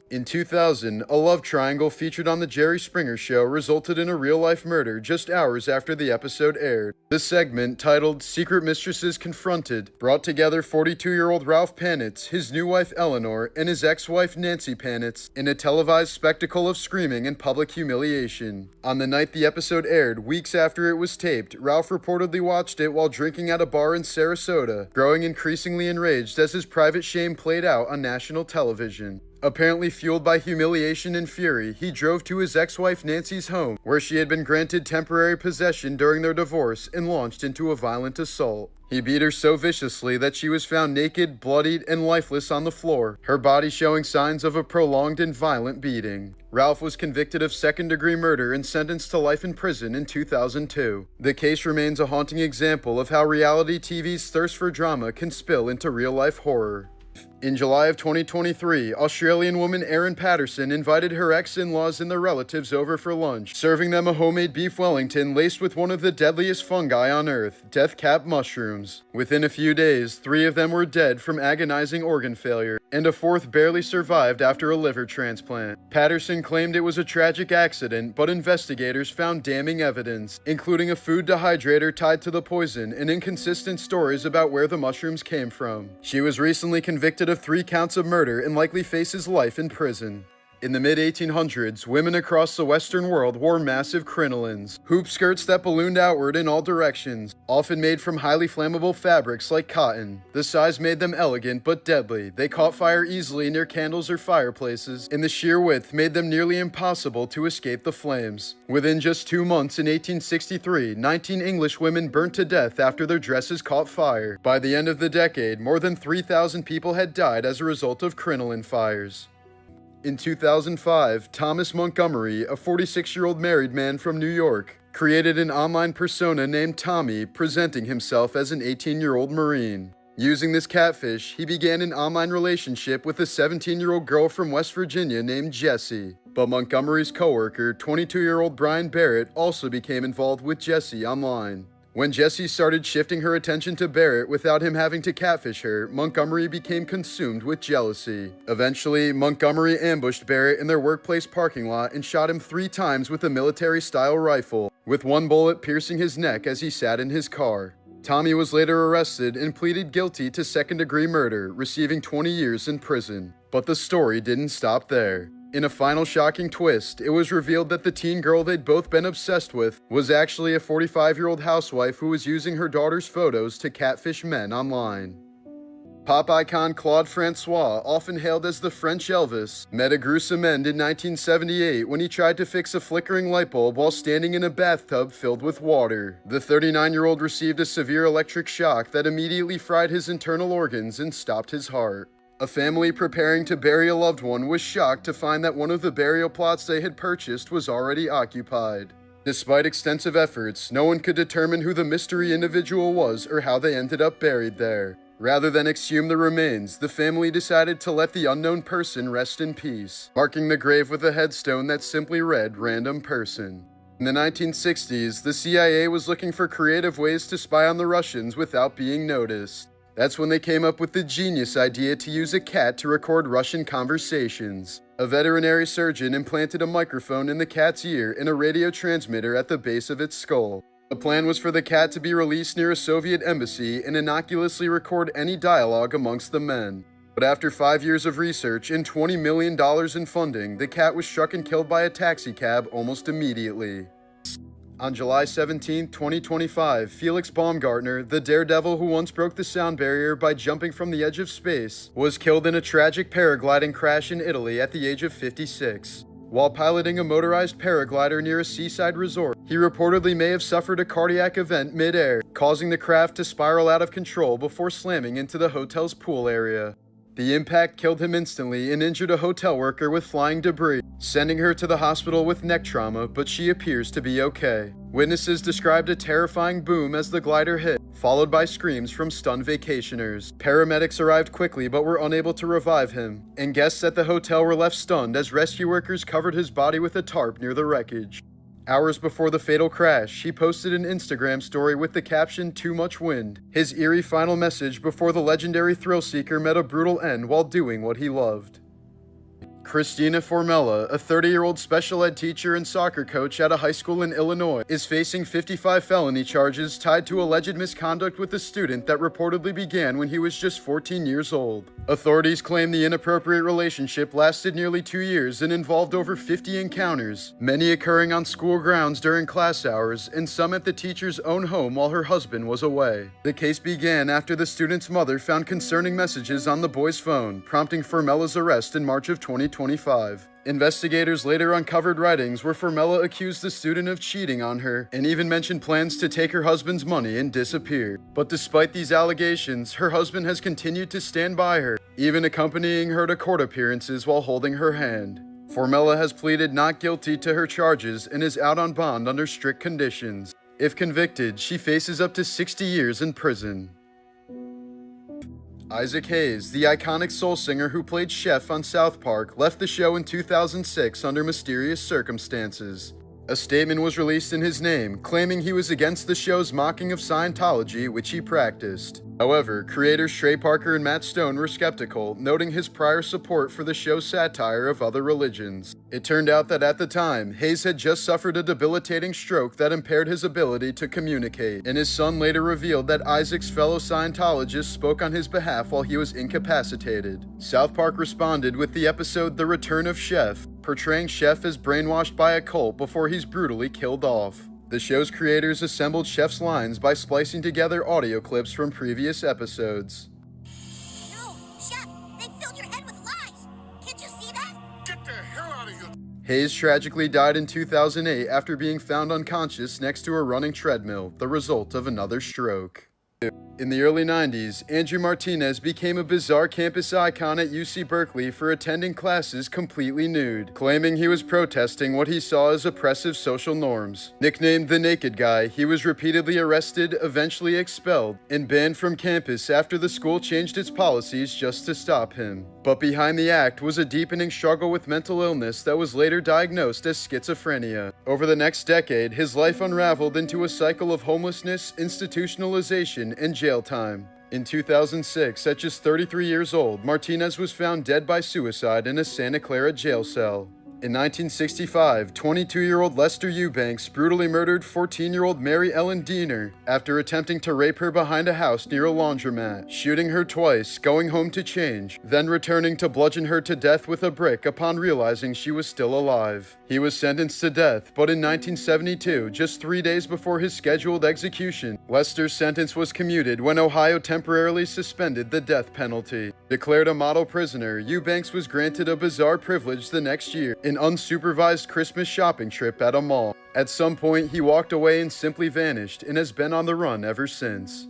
In 2000, a love triangle featured on The Jerry Springer Show resulted in a real-life murder just hours after the episode aired. This segment, titled Secret Mistresses Confronted, brought together 42-year-old Ralph Panitz, his new wife Eleanor, and his ex-wife Nancy Panitz in a televised spectacle of screaming and public humiliation. On the night the episode aired, weeks after it was taped, Ralph reportedly watched it while drinking at a bar in Sarasota, growing increasingly enraged as his private shame played out on national television. Apparently fueled by humiliation and fury, he drove to his ex-wife Nancy's home, where she had been granted temporary possession during their divorce, and launched into a violent assault. He beat her so viciously that she was found naked, bloodied, and lifeless on the floor, her body showing signs of a prolonged and violent beating. Ralph was convicted of second-degree murder and sentenced to life in prison in 2002. The case remains a haunting example of how reality TV's thirst for drama can spill into real-life horror. In July of 2023, Australian woman Erin Patterson invited her ex-in-laws and their relatives over for lunch, serving them a homemade beef Wellington laced with one of the deadliest fungi on Earth, death cap mushrooms. Within a few days, 3 of them were dead from agonizing organ failure, and a 4th barely survived after a liver transplant. Patterson claimed it was a tragic accident, but investigators found damning evidence, including a food dehydrator tied to the poison and inconsistent stories about where the mushrooms came from. She was recently convicted of 3 counts of murder and likely faces life in prison. In the mid-1800s, women across the Western world wore massive crinolines, hoop skirts that ballooned outward in all directions, often made from highly flammable fabrics like cotton. The size made them elegant but deadly. They caught fire easily near candles or fireplaces, and the sheer width made them nearly impossible to escape the flames. Within just 2 months in 1863, 19 English women burnt to death after their dresses caught fire. By the end of the decade, more than 3,000 people had died as a result of crinoline fires. In 2005, Thomas Montgomery, a 46-year-old married man from New York, created an online persona named Tommy, presenting himself as an 18-year-old Marine. Using this catfish, he began an online relationship with a 17-year-old girl from West Virginia named Jessie. But Montgomery's coworker, 22-year-old Brian Barrett, also became involved with Jessie online. When Jessie started shifting her attention to Barrett without him having to catfish her, Montgomery became consumed with jealousy. Eventually, Montgomery ambushed Barrett in their workplace parking lot and shot him 3 times with a military-style rifle, with 1 bullet piercing his neck as he sat in his car. Tommy was later arrested and pleaded guilty to second-degree murder, receiving 20 years in prison. But the story didn't stop there. In a final shocking twist, it was revealed that the teen girl they'd both been obsessed with was actually a 45-year-old housewife who was using her daughter's photos to catfish men online. Pop icon Claude Francois, often hailed as the French Elvis, met a gruesome end in 1978 when he tried to fix a flickering light bulb while standing in a bathtub filled with water. The 39-year-old received a severe electric shock that immediately fried his internal organs and stopped his heart. A family preparing to bury a loved one was shocked to find that one of the burial plots they had purchased was already occupied. Despite extensive efforts, no one could determine who the mystery individual was or how they ended up buried there. Rather than exhume the remains, the family decided to let the unknown person rest in peace, marking the grave with a headstone that simply read "Random Person." In the 1960s, the CIA was looking for creative ways to spy on the Russians without being noticed. That's when they came up with the genius idea to use a cat to record Russian conversations. A veterinary surgeon implanted a microphone in the cat's ear and a radio transmitter at the base of its skull. The plan was for the cat to be released near a Soviet embassy and innocuously record any dialogue amongst the men. But after 5 years of research and $20 million in funding, the cat was struck and killed by a taxicab almost immediately. On July 17, 2025, Felix Baumgartner, the daredevil who once broke the sound barrier by jumping from the edge of space, was killed in a tragic paragliding crash in Italy at the age of 56. While piloting a motorized paraglider near a seaside resort, he reportedly may have suffered a cardiac event mid-air, causing the craft to spiral out of control before slamming into the hotel's pool area. The impact killed him instantly and injured a hotel worker with flying debris, sending her to the hospital with neck trauma, but she appears to be okay. Witnesses described a terrifying boom as the glider hit, followed by screams from stunned vacationers. Paramedics arrived quickly but were unable to revive him, and guests at the hotel were left stunned as rescue workers covered his body with a tarp near the wreckage. Hours before the fatal crash, he posted an Instagram story with the caption, "Too much wind," his eerie final message before the legendary thrill-seeker met a brutal end while doing what he loved. Christina Formella, a 30-year-old special ed teacher and soccer coach at a high school in Illinois, is facing 55 felony charges tied to alleged misconduct with a student that reportedly began when he was just 14 years old. Authorities claim the inappropriate relationship lasted nearly 2 years and involved over 50 encounters, many occurring on school grounds during class hours and some at the teacher's own home while her husband was away. The case began after the student's mother found concerning messages on the boy's phone, prompting Formella's arrest in March of 2025. Investigators later uncovered writings where Formella accused the student of cheating on her and even mentioned plans to take her husband's money and disappear. But despite these allegations, her husband has continued to stand by her, even accompanying her to court appearances while holding her hand. Formella has pleaded not guilty to her charges and is out on bond under strict conditions. If convicted, she faces up to 60 years in prison. Isaac Hayes, the iconic soul singer who played Chef on South Park, left the show in 2006 under mysterious circumstances. A statement was released in his name, claiming he was against the show's mocking of Scientology, which he practiced. However, creators Trey Parker and Matt Stone were skeptical, noting his prior support for the show's satire of other religions. It turned out that at the time, Hayes had just suffered a debilitating stroke that impaired his ability to communicate, and his son later revealed that Isaac's fellow Scientologists spoke on his behalf while he was incapacitated. South Park responded with the episode The Return of Chef, portraying Chef as brainwashed by a cult before he's brutally killed off. The show's creators assembled Chef's lines by splicing together audio clips from previous episodes. No, Chef, they filled your head with lies. Can't you see that? Get the hell out of here! Hayes tragically died in 2008 after being found unconscious next to a running treadmill, the result of another stroke. In the early 90s, Andrew Martinez became a bizarre campus icon at UC Berkeley for attending classes completely nude, claiming he was protesting what he saw as oppressive social norms. Nicknamed the Naked Guy, he was repeatedly arrested, eventually expelled, and banned from campus after the school changed its policies just to stop him. But behind the act was a deepening struggle with mental illness that was later diagnosed as schizophrenia. Over the next decade, his life unraveled into a cycle of homelessness, institutionalization, and jail time. In 2006, at just 33 years old, Martinez was found dead by suicide in a Santa Clara jail cell. In 1965, 22-year-old Lester Eubanks brutally murdered 14-year-old Mary Ellen Diener after attempting to rape her behind a house near a laundromat, shooting her twice, going home to change, then returning to bludgeon her to death with a brick upon realizing she was still alive. He was sentenced to death, but in 1972, just 3 days before his scheduled execution, Lester's sentence was commuted when Ohio temporarily suspended the death penalty. Declared a model prisoner, Eubanks was granted a bizarre privilege the next year, an unsupervised Christmas shopping trip at a mall. At some point, he walked away and simply vanished, and has been on the run ever since.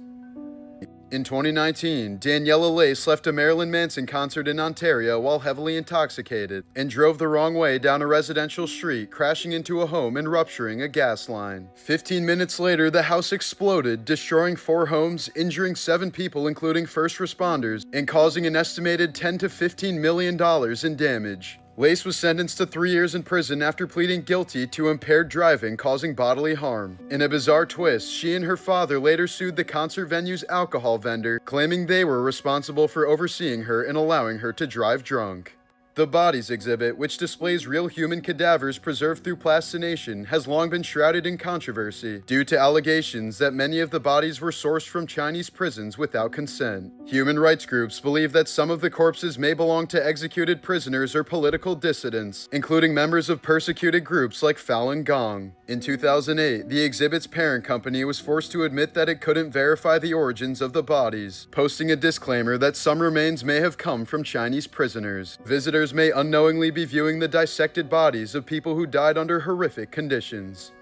In 2019, Daniela Lace left a Marilyn Manson concert in Ontario while heavily intoxicated and drove the wrong way down a residential street, crashing into a home and rupturing a gas line. 15 minutes later, the house exploded, destroying 4 homes, injuring 7 people including first responders, and causing an estimated $10 to $15 million in damage. Lace was sentenced to 3 years in prison after pleading guilty to impaired driving causing bodily harm. In a bizarre twist, she and her father later sued the concert venue's alcohol vendor, claiming they were responsible for overseeing her and allowing her to drive drunk. The Bodies exhibit, which displays real human cadavers preserved through plastination, has long been shrouded in controversy due to allegations that many of the bodies were sourced from Chinese prisons without consent. Human rights groups believe that some of the corpses may belong to executed prisoners or political dissidents, including members of persecuted groups like Falun Gong. In 2008, the exhibit's parent company was forced to admit that it couldn't verify the origins of the bodies, posting a disclaimer that some remains may have come from Chinese prisoners. Visitors may unknowingly be viewing the dissected bodies of people who died under horrific conditions.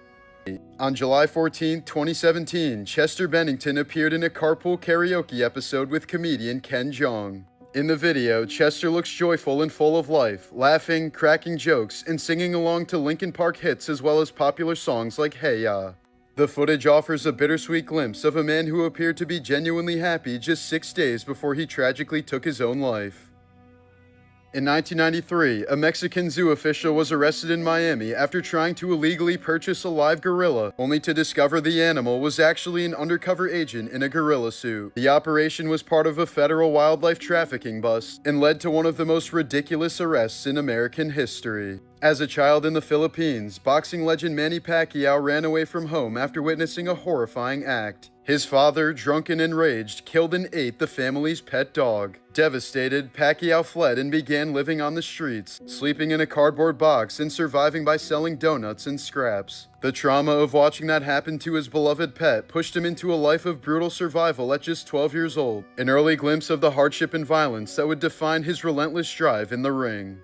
On July 14, 2017, Chester Bennington appeared in a carpool karaoke episode with comedian Ken Jeong. In the video, Chester looks joyful and full of life, laughing, cracking jokes, and singing along to Linkin Park hits as well as popular songs like Hey Ya. The footage offers a bittersweet glimpse of a man who appeared to be genuinely happy just 6 days before he tragically took his own life. In 1993, a Mexican zoo official was arrested in Miami after trying to illegally purchase a live gorilla, only to discover the animal was actually an undercover agent in a gorilla suit. The operation was part of a federal wildlife trafficking bust and led to one of the most ridiculous arrests in American history. As a child in the Philippines, boxing legend Manny Pacquiao ran away from home after witnessing a horrifying act. His father, drunk and enraged, killed and ate the family's pet dog. Devastated, Pacquiao fled and began living on the streets, sleeping in a cardboard box and surviving by selling donuts and scraps. The trauma of watching that happen to his beloved pet pushed him into a life of brutal survival at just 12 years old, an early glimpse of the hardship and violence that would define his relentless drive in the ring.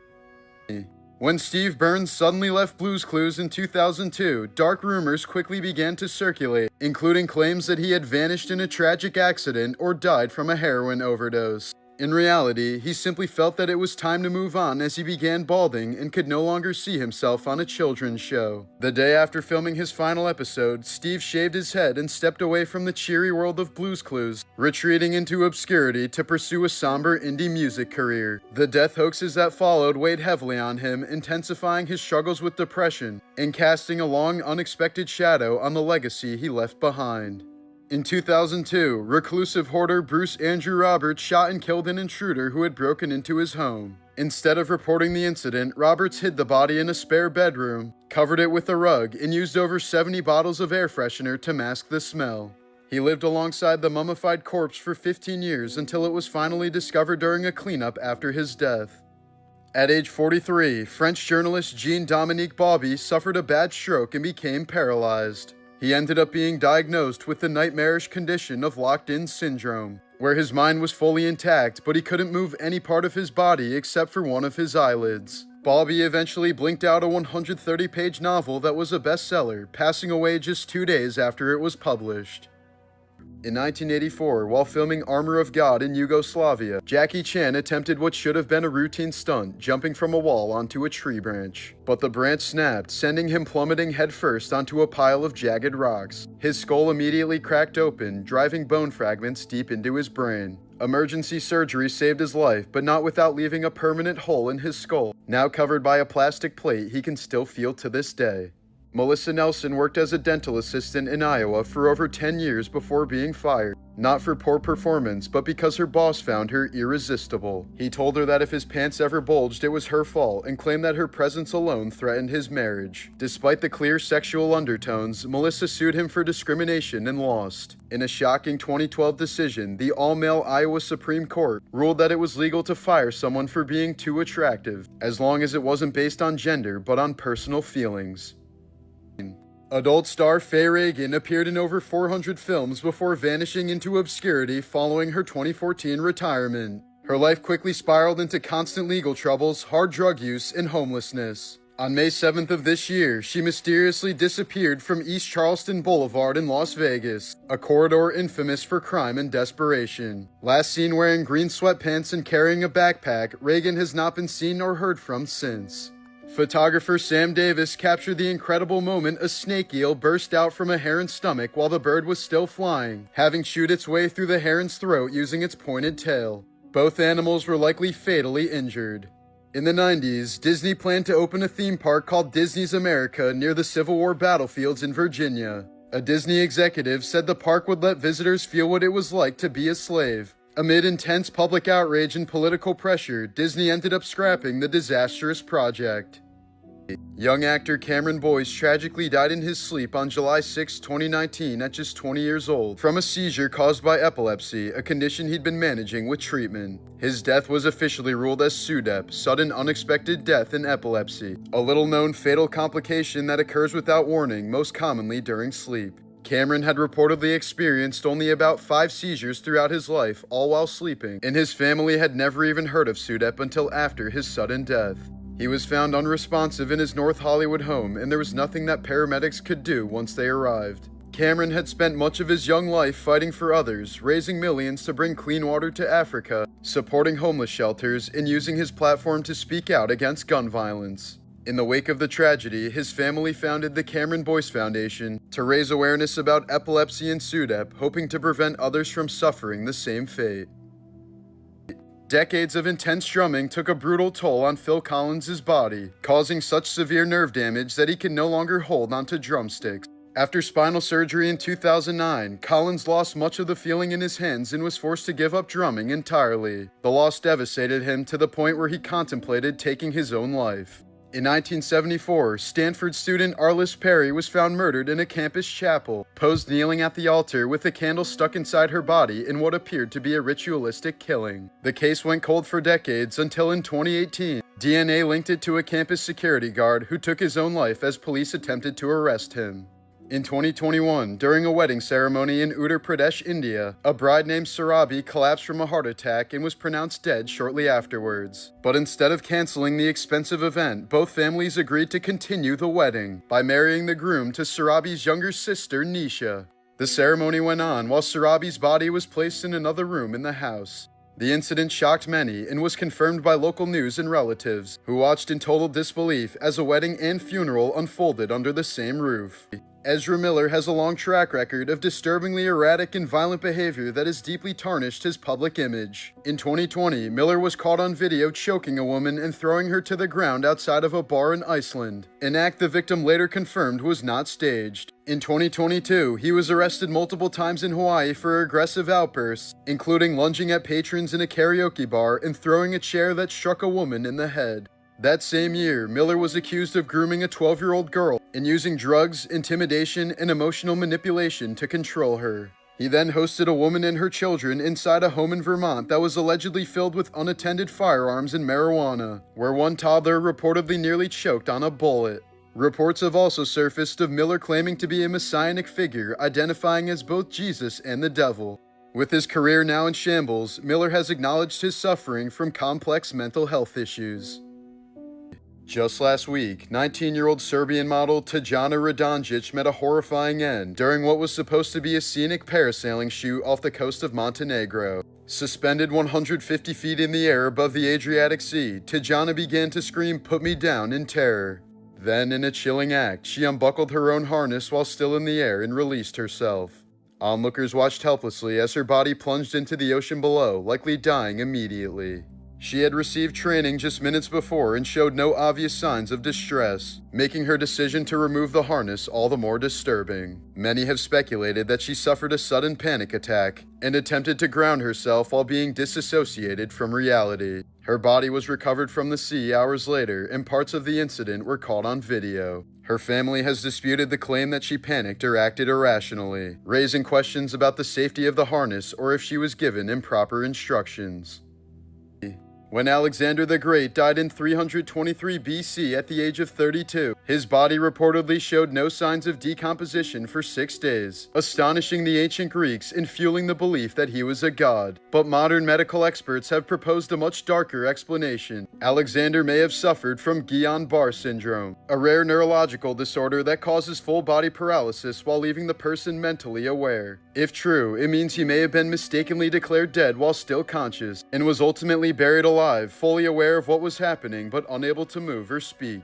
When Steve Burns suddenly left Blue's Clues in 2002, dark rumors quickly began to circulate, including claims that he had vanished in a tragic accident or died from a heroin overdose. In reality, he simply felt that it was time to move on as he began balding and could no longer see himself on a children's show. The day after filming his final episode, Steve shaved his head and stepped away from the cheery world of Blue's Clues, retreating into obscurity to pursue a somber indie music career. The death hoaxes that followed weighed heavily on him, intensifying his struggles with depression and casting a long, unexpected shadow on the legacy he left behind. In 2002, reclusive hoarder Bruce Andrew Roberts shot and killed an intruder who had broken into his home. Instead of reporting the incident, Roberts hid the body in a spare bedroom, covered it with a rug, and used over 70 bottles of air freshener to mask the smell. He lived alongside the mummified corpse for 15 years until it was finally discovered during a cleanup after his death. At age 43, French journalist Jean-Dominique Bauby suffered a bad stroke and became paralyzed. He ended up being diagnosed with the nightmarish condition of locked-in syndrome, where his mind was fully intact, but he couldn't move any part of his body except for one of his eyelids. Bauby eventually blinked out a 130-page novel that was a bestseller, passing away just 2 days after it was published. In 1984, while filming Armor of God in Yugoslavia, Jackie Chan attempted what should have been a routine stunt, jumping from a wall onto a tree branch. But the branch snapped, sending him plummeting headfirst onto a pile of jagged rocks. His skull immediately cracked open, driving bone fragments deep into his brain. Emergency surgery saved his life, but not without leaving a permanent hole in his skull. Now covered by a plastic plate he can still feel to this day. Melissa Nelson worked as a dental assistant in Iowa for over 10 years before being fired, not for poor performance, but because her boss found her irresistible. He told her that if his pants ever bulged, it was her fault, and claimed that her presence alone threatened his marriage. Despite the clear sexual undertones, Melissa sued him for discrimination and lost. In a shocking 2012 decision, the all-male Iowa Supreme Court ruled that it was legal to fire someone for being too attractive, as long as it wasn't based on gender but on personal feelings. Adult star Faye Reagan appeared in over 400 films before vanishing into obscurity following her 2014 retirement. Her life quickly spiraled into constant legal troubles, hard drug use, and homelessness. On May 7th of this year, she mysteriously disappeared from East Charleston Boulevard in Las Vegas, a corridor infamous for crime and desperation. Last seen wearing green sweatpants and carrying a backpack, Reagan has not been seen or heard from since. Photographer Sam Davis captured the incredible moment a snake eel burst out from a heron's stomach while the bird was still flying, having chewed its way through the heron's throat using its pointed tail. Both animals were likely fatally injured. In the 90s, Disney planned to open a theme park called Disney's America near the Civil War battlefields in Virginia. A Disney executive said the park would let visitors feel what it was like to be a slave. Amid intense public outrage and political pressure, Disney ended up scrapping the disastrous project. Young actor Cameron Boyce tragically died in his sleep on July 6, 2019 at just 20 years old from a seizure caused by epilepsy, a condition he'd been managing with treatment. His death was officially ruled as SUDEP, sudden unexpected death in epilepsy, a little-known fatal complication that occurs without warning, most commonly during sleep. Cameron had reportedly experienced only about 5 seizures throughout his life, all while sleeping, and his family had never even heard of SUDEP until after his sudden death. He was found unresponsive in his North Hollywood home, and there was nothing that paramedics could do once they arrived. Cameron had spent much of his young life fighting for others, raising millions to bring clean water to Africa, supporting homeless shelters, and using his platform to speak out against gun violence. In the wake of the tragedy, his family founded the Cameron Boyce Foundation to raise awareness about epilepsy and SUDEP, hoping to prevent others from suffering the same fate. Decades of intense drumming took a brutal toll on Phil Collins's body, causing such severe nerve damage that he could no longer hold onto drumsticks. After spinal surgery in 2009, Collins lost much of the feeling in his hands and was forced to give up drumming entirely. The loss devastated him to the point where he contemplated taking his own life. In 1974, Stanford student Arliss Perry was found murdered in a campus chapel, posed kneeling at the altar with a candle stuck inside her body in what appeared to be a ritualistic killing. The case went cold for decades until in 2018, DNA linked it to a campus security guard who took his own life as police attempted to arrest him. In 2021, during a wedding ceremony in Uttar Pradesh, India, a bride named Sarabi collapsed from a heart attack and was pronounced dead shortly afterwards. But instead of canceling the expensive event, both families agreed to continue the wedding by marrying the groom to Sarabi's younger sister, Nisha. The ceremony went on while Sarabi's body was placed in another room in the house. The incident shocked many and was confirmed by local news and relatives, who watched in total disbelief as a wedding and funeral unfolded under the same roof. Ezra Miller has a long track record of disturbingly erratic and violent behavior that has deeply tarnished his public image. In 2020, Miller was caught on video choking a woman and throwing her to the ground outside of a bar in Iceland, an act the victim later confirmed was not staged. In 2022, he was arrested multiple times in Hawaii for aggressive outbursts, including lunging at patrons in a karaoke bar and throwing a chair that struck a woman in the head. That same year, Miller was accused of grooming a 12-year-old girl and using drugs, intimidation, and emotional manipulation to control her. He then hosted a woman and her children inside a home in Vermont that was allegedly filled with unattended firearms and marijuana, where one toddler reportedly nearly choked on a bullet. Reports have also surfaced of Miller claiming to be a messianic figure, identifying as both Jesus and the devil. With his career now in shambles, Miller has acknowledged his suffering from complex mental health issues. Just last week, 19-year-old Serbian model Tajana Radonjic met a horrifying end during what was supposed to be a scenic parasailing shoot off the coast of Montenegro. Suspended 150 feet in the air above the Adriatic Sea, Tajana began to scream, "Put me down," in terror. Then, in a chilling act, she unbuckled her own harness while still in the air and released herself. Onlookers watched helplessly as her body plunged into the ocean below, likely dying immediately. She had received training just minutes before and showed no obvious signs of distress, making her decision to remove the harness all the more disturbing. Many have speculated that she suffered a sudden panic attack and attempted to ground herself while being disassociated from reality. Her body was recovered from the sea hours later, and parts of the incident were caught on video. Her family has disputed the claim that she panicked or acted irrationally, raising questions about the safety of the harness or if she was given improper instructions. When Alexander the Great died in 323 BC at the age of 32, his body reportedly showed no signs of decomposition for 6 days, astonishing the ancient Greeks and fueling the belief that he was a god. But modern medical experts have proposed a much darker explanation. Alexander may have suffered from Guillain-Barré syndrome, a rare neurological disorder that causes full body paralysis while leaving the person mentally aware. If true, it means he may have been mistakenly declared dead while still conscious, and was ultimately buried alive, fully aware of what was happening but unable to move or speak.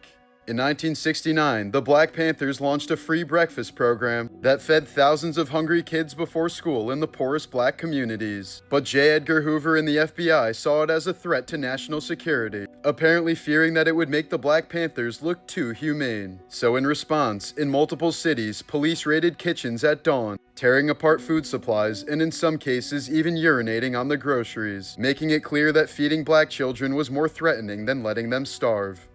In 1969, the Black Panthers launched a free breakfast program that fed thousands of hungry kids before school in the poorest black communities. But J. Edgar Hoover and the FBI saw it as a threat to national security, apparently fearing that it would make the Black Panthers look too humane. So in response, in multiple cities, police raided kitchens at dawn, tearing apart food supplies and in some cases even urinating on the groceries, making it clear that feeding black children was more threatening than letting them starve.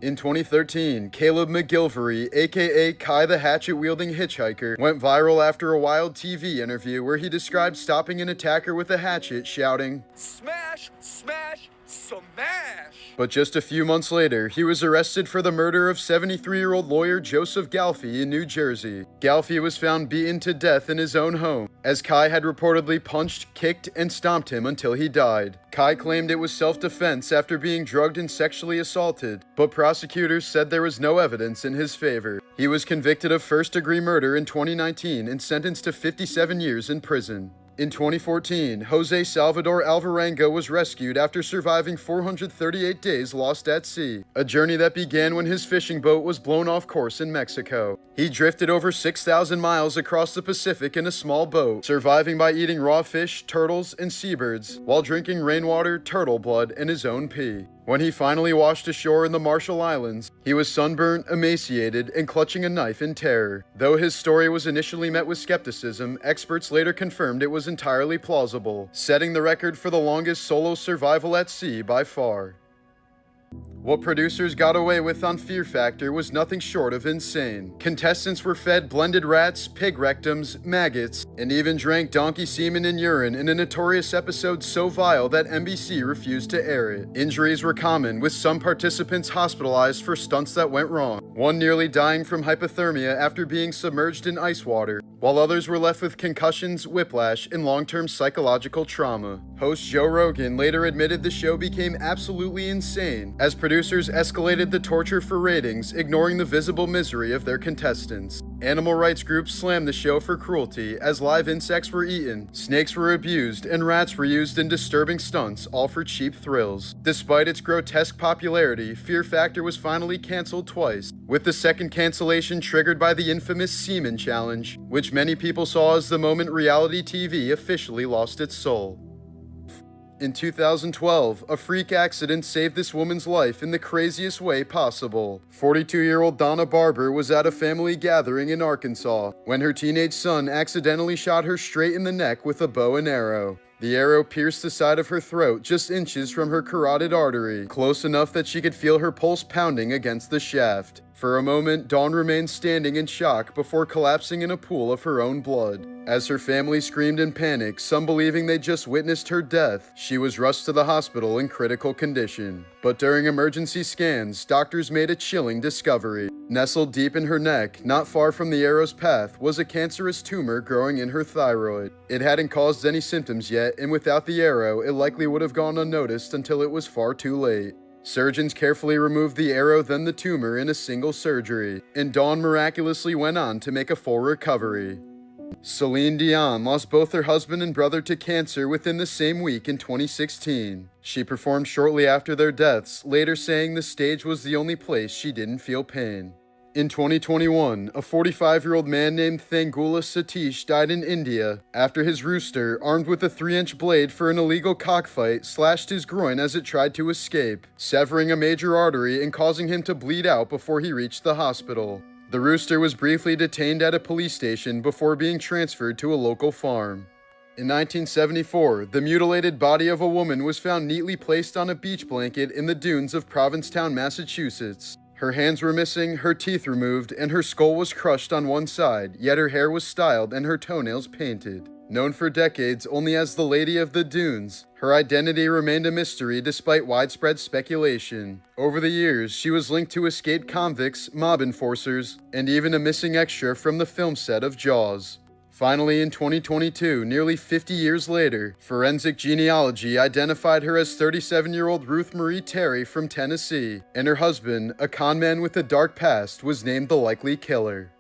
In 2013, Caleb McGilvery, aka Kai the hatchet-wielding hitchhiker, went viral after a wild TV interview where he described stopping an attacker with a hatchet, shouting, "Smash! Smash! Smash!" But just a few months later, he was arrested for the murder of 73-year-old lawyer Joseph Galfi in New Jersey. Galfi was found beaten to death in his own home, as Kai had reportedly punched, kicked, and stomped him until he died. Kai claimed it was self-defense after being drugged and sexually assaulted, but prosecutors said there was no evidence in his favor. He was convicted of first-degree murder in 2019 and sentenced to 57 years in prison. In 2014, Jose Salvador Alvarenga was rescued after surviving 438 days lost at sea, a journey that began when his fishing boat was blown off course in Mexico. He drifted over 6,000 miles across the Pacific in a small boat, surviving by eating raw fish, turtles, and seabirds, while drinking rainwater, turtle blood, and his own pee. When he finally washed ashore in the Marshall Islands, he was sunburnt, emaciated, and clutching a knife in terror. Though his story was initially met with skepticism, experts later confirmed it was entirely plausible, setting the record for the longest solo survival at sea by far. What producers got away with on Fear Factor was nothing short of insane. Contestants were fed blended rats, pig rectums, maggots, and even drank donkey semen and urine in a notorious episode so vile that NBC refused to air it. Injuries were common, with some participants hospitalized for stunts that went wrong, one nearly dying from hypothermia after being submerged in ice water, while others were left with concussions, whiplash, and long-term psychological trauma. Host Joe Rogan later admitted the show became absolutely insane, as producers escalated the torture for ratings, ignoring the visible misery of their contestants. Animal rights groups slammed the show for cruelty, as live insects were eaten, snakes were abused, and rats were used in disturbing stunts, all for cheap thrills. Despite its grotesque popularity, Fear Factor was finally canceled twice, with the second cancellation triggered by the infamous Semen Challenge, which many people saw as the moment reality TV officially lost its soul. In 2012, a freak accident saved this woman's life in the craziest way possible. 42-year-old Donna Barber was at a family gathering in Arkansas when her teenage son accidentally shot her straight in the neck with a bow and arrow. The arrow pierced the side of her throat just inches from her carotid artery, close enough that she could feel her pulse pounding against the shaft. For a moment, Dawn remained standing in shock before collapsing in a pool of her own blood. As her family screamed in panic, some believing they just witnessed her death, she was rushed to the hospital in critical condition. But during emergency scans, doctors made a chilling discovery. Nestled deep in her neck, not far from the arrow's path, was a cancerous tumor growing in her thyroid. It hadn't caused any symptoms yet, and without the arrow, it likely would have gone unnoticed until it was far too late. Surgeons carefully removed the arrow then the tumor in a single surgery, and Dawn miraculously went on to make a full recovery. Celine Dion lost both her husband and brother to cancer within the same week in 2016. She performed shortly after their deaths, later saying the stage was the only place she didn't feel pain. In 2021, a 45-year-old man named Thangula Satish died in India after his rooster, armed with a 3-inch blade for an illegal cockfight, slashed his groin as it tried to escape, severing a major artery and causing him to bleed out before he reached the hospital. The rooster was briefly detained at a police station before being transferred to a local farm. In 1974, the mutilated body of a woman was found neatly placed on a beach blanket in the dunes of Provincetown, Massachusetts. Her hands were missing, her teeth removed, and her skull was crushed on one side, yet her hair was styled and her toenails painted. Known for decades only as the Lady of the Dunes, her identity remained a mystery despite widespread speculation. Over the years, she was linked to escaped convicts, mob enforcers, and even a missing extra from the film set of Jaws. Finally, in 2022, nearly 50 years later, forensic genealogy identified her as 37-year-old Ruth Marie Terry from Tennessee, and her husband, a conman with a dark past, was named the likely killer.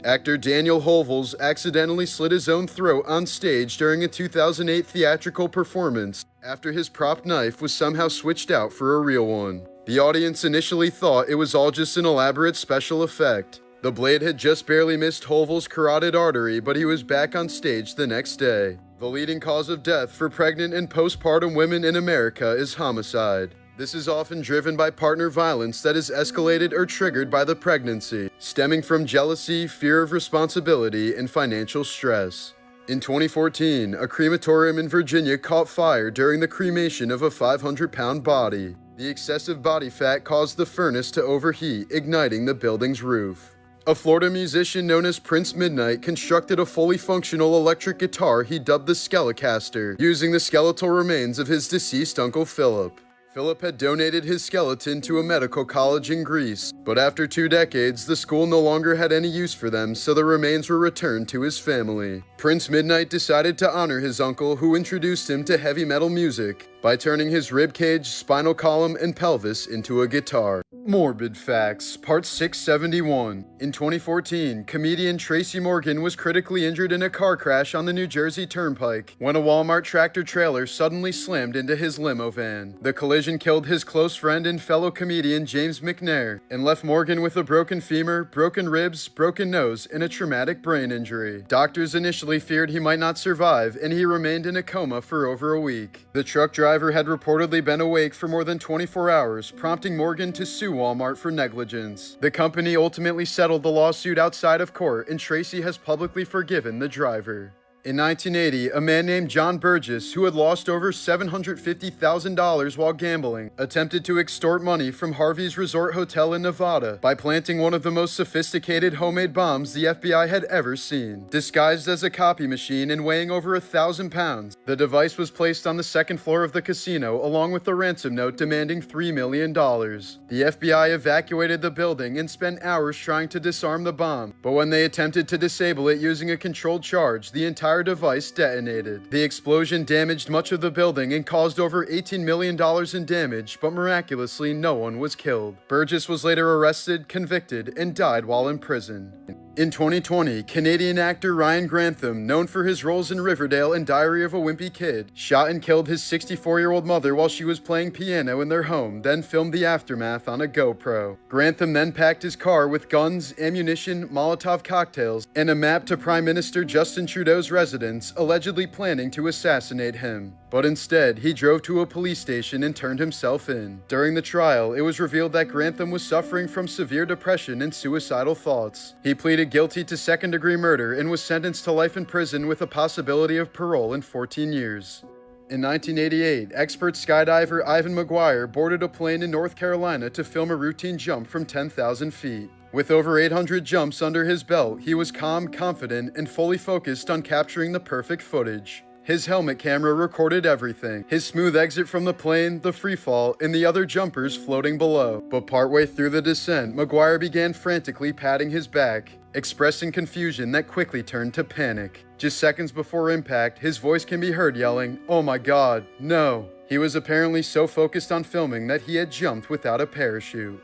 Actor Daniel Hovels accidentally slit his own throat on stage during a 2008 theatrical performance after his prop knife was somehow switched out for a real one. The audience initially thought it was all just an elaborate special effect. The blade had just barely missed Hovels' carotid artery, but he was back on stage the next day. The leading cause of death for pregnant and postpartum women in America is homicide. This is often driven by partner violence that is escalated or triggered by the pregnancy, stemming from jealousy, fear of responsibility, and financial stress. In 2014, a crematorium in Virginia caught fire during the cremation of a 500-pound body. The excessive body fat caused the furnace to overheat, igniting the building's roof. A Florida musician known as Prince Midnight constructed a fully functional electric guitar he dubbed the Skelecaster, using the skeletal remains of his deceased Uncle Philip. Philip had donated his skeleton to a medical college in Greece, but after 2 decades, the school no longer had any use for them, so the remains were returned to his family. Prince Midnight decided to honor his uncle, who introduced him to heavy metal music, by turning his rib cage, spinal column, and pelvis into a guitar. Morbid Facts, Part 671. In 2014, comedian Tracy Morgan was critically injured in a car crash on the New Jersey Turnpike when a Walmart tractor-trailer suddenly slammed into his limo van. The collision killed his close friend and fellow comedian James McNair and left Morgan with a broken femur, broken ribs, broken nose, and a traumatic brain injury. Doctors initially feared he might not survive, and he remained in a coma for over a week. The truck driver had reportedly been awake for more than 24 hours, prompting Morgan to sue Walmart for negligence. The company ultimately settled the lawsuit outside of court, and Tracy has publicly forgiven the driver. In 1980, a man named John Burgess, who had lost over $750,000 while gambling, attempted to extort money from Harvey's Resort Hotel in Nevada by planting one of the most sophisticated homemade bombs the FBI had ever seen. Disguised as a copy machine and weighing over 1,000 pounds, the device was placed on the second floor of the casino along with a ransom note demanding $3 million. The FBI evacuated the building and spent hours trying to disarm the bomb, but when they attempted to disable it using a controlled charge, the entire device detonated. The explosion damaged much of the building and caused over $18 million in damage, but miraculously no one was killed. Burgess was later arrested, convicted, and died while in prison. In 2020, Canadian actor Ryan Grantham, known for his roles in Riverdale and Diary of a Wimpy Kid, shot and killed his 64-year-old mother while she was playing piano in their home, then filmed the aftermath on a GoPro. Grantham then packed his car with guns, ammunition, Molotov cocktails, and a map to Prime Minister Justin Trudeau's residence, allegedly planning to assassinate him. But instead, he drove to a police station and turned himself in. During the trial, it was revealed that Grantham was suffering from severe depression and suicidal thoughts. He pleaded guilty to second-degree murder and was sentenced to life in prison with a possibility of parole in 14 years. In 1988, expert skydiver Ivan McGuire boarded a plane in North Carolina to film a routine jump from 10,000 feet. With over 800 jumps under his belt, he was calm, confident, and fully focused on capturing the perfect footage. His helmet camera recorded everything: his smooth exit from the plane, the free fall, and the other jumpers floating below. But partway through the descent, McGuire began frantically patting his back, expressing confusion that quickly turned to panic. Just seconds before impact, his voice can be heard yelling, "Oh my God, no!" He was apparently so focused on filming that he had jumped without a parachute.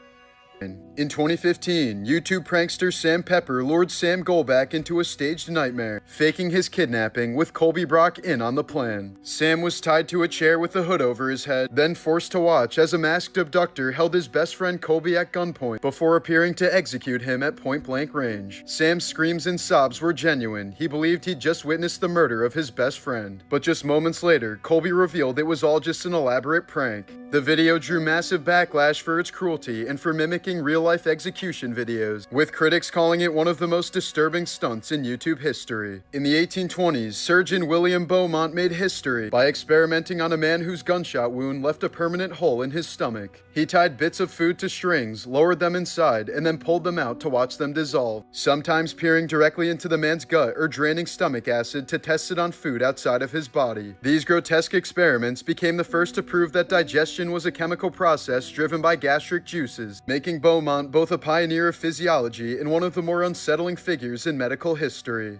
In 2015, YouTube prankster Sam Pepper lured Sam Golback into a staged nightmare, faking his kidnapping with Colby Brock in on the plan. Sam was tied to a chair with a hood over his head, then forced to watch as a masked abductor held his best friend Colby at gunpoint before appearing to execute him at point-blank range. Sam's screams and sobs were genuine. He believed he'd just witnessed the murder of his best friend. But just moments later, Colby revealed it was all just an elaborate prank. The video drew massive backlash for its cruelty and for mimicking real-life execution videos, with critics calling it one of the most disturbing stunts in YouTube history. In the 1820s, surgeon William Beaumont made history by experimenting on a man whose gunshot wound left a permanent hole in his stomach. He tied bits of food to strings, lowered them inside, and then pulled them out to watch them dissolve, sometimes peering directly into the man's gut or draining stomach acid to test it on food outside of his body. These grotesque experiments became the first to prove that digestion was a chemical process driven by gastric juices, making Beaumont both a pioneer of physiology and one of the more unsettling figures in medical history.